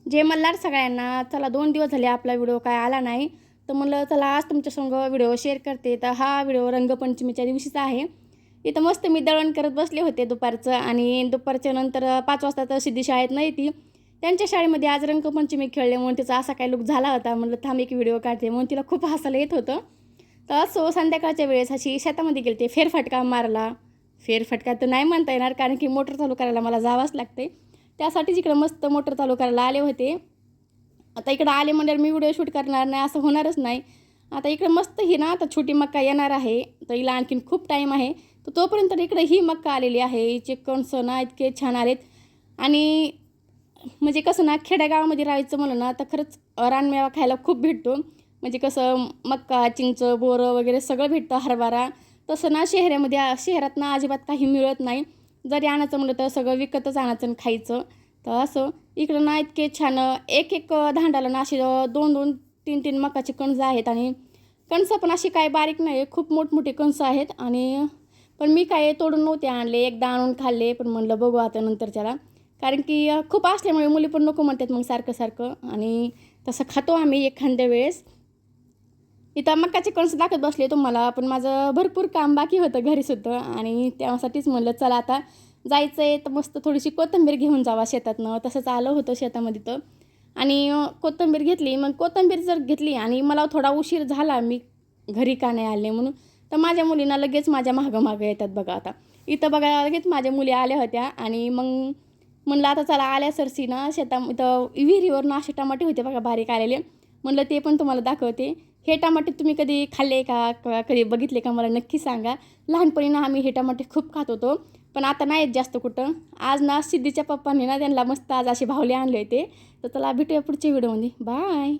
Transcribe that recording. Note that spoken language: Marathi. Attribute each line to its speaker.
Speaker 1: जय मल्हार सगळ्यांना. चला 2 दिवस झाले आपला व्हिडिओ काय आला नाही, तर म्हणलं चला आज तुमच्यासंग व्हिडिओ शेअर करते. तर हा व्हिडिओ रंगपंचमीच्या दिवशीचा आहे. इथं मस्त मी दळण करत बसले होते दुपारचं, आणि दुपारच्या नंतर 5 वाजता तर सिद्धी शाळेत नाही ती. त्यांच्या शाळेमध्ये आज रंगपंचमी खेळले म्हणून तिचा असा काय लुक झाला होता. म्हणलं थांब एक व्हिडिओ काढते, म्हणून तिला खूप हसायला येत होतं. तर असं संध्याकाळच्या वेळेस अशी शेतामध्ये गेलते, फेरफटका मारला. फेरफटका तर नाही म्हणता येणार, कारण की मोटर चालू करायला मला जावंच लागते. त्यासाठीच इकडं मस्त मोटर चालू करायला आले होते. आता इकडं आले म्हणल्यावर मी व्हिडिओ शूट करणार नाही असं होणारच नाही. आता इकडं मस्त ही ना आता छोटी मक्का येणार आहे, तर हिला आणखीन खूप टाईम आहे. तर तोपर्यंत इकडे ही मक्का आलेली आहे. हिचे कणस ना इतके छान आलेत. आणि म्हणजे कसं ना, खेड्यागावामध्ये राहायचं म्हणलं ना तर खरंच रानमेवा खायला खूप भेटतो. म्हणजे कसं मक्का, चिंच, बोरं वगैरे सगळं भेटतं, हरभरा. तसं ना शहरात ना अजिबात काही मिळत नाही. जरी आणायचं म्हणलं तर सगळं विकतच आणायचं आणि खायचं. तर असं इकडं ना इतके छान एक धांडाला ना असे 2-2, 3-3 मकाचे कणसं आहेत. आणि कणसं पण अशी काय बारीक नाही, खूप मोठमोठे कणसं आहेत. आणि पण मी काय तोडून नव्हते आणले, एकदा आणून खाल्ले. पण म्हणलं बघू आता नंतरच्याला, कारण की खूप असल्यामुळे मुली पण नको म्हणतात मग सारखं सारखं. आणि तसं खातो आम्ही एखाद्या वेळेस. इथं मक्काचे कणस दाखवत बसले तुम्हाला, पण माझं भरपूर काम बाकी होतं घरीसुद्धा. आणि त्यासाठीच म्हणलं चला आता जायचं आहे तर मस्त थोडीशी कोथिंबीर घेऊन जावा शेतातनं. तसंच आलं होतं शेतामध्ये तर. आणि कोथिंबीर घेतली. मग कोथिंबीर जर घेतली आणि मला थोडा उशीर झाला, मी घरी का नाही आले म्हणून, तर माझ्या मुलींना लगेच माझ्या मागं येतात बघा. आता इथं बघा लगेच माझ्या मुली आल्या होत्या. आणि मग म्हणलं आता चला आल्या सरशी ना इथं विहिरीवरून असे टमाटे होते बघा बारीक आलेले. म्हणलं ते पण तुम्हाला दाखवते. हे टमाटे तुम्ही कधी खाल्ले का? कधी बघितले का? मला नक्की सांगा. लहानपणी ना आम्ही हे टमाटे खूप खात होतो, पण आता नाही आहेत जास्त कुठं. आज ना सिद्धीच्या पप्पांनी ना त्यांना मस्त आज असे भावले आणले होते. तर चला भेटूया पुढच्या व्हिडिओमध्ये. बाय.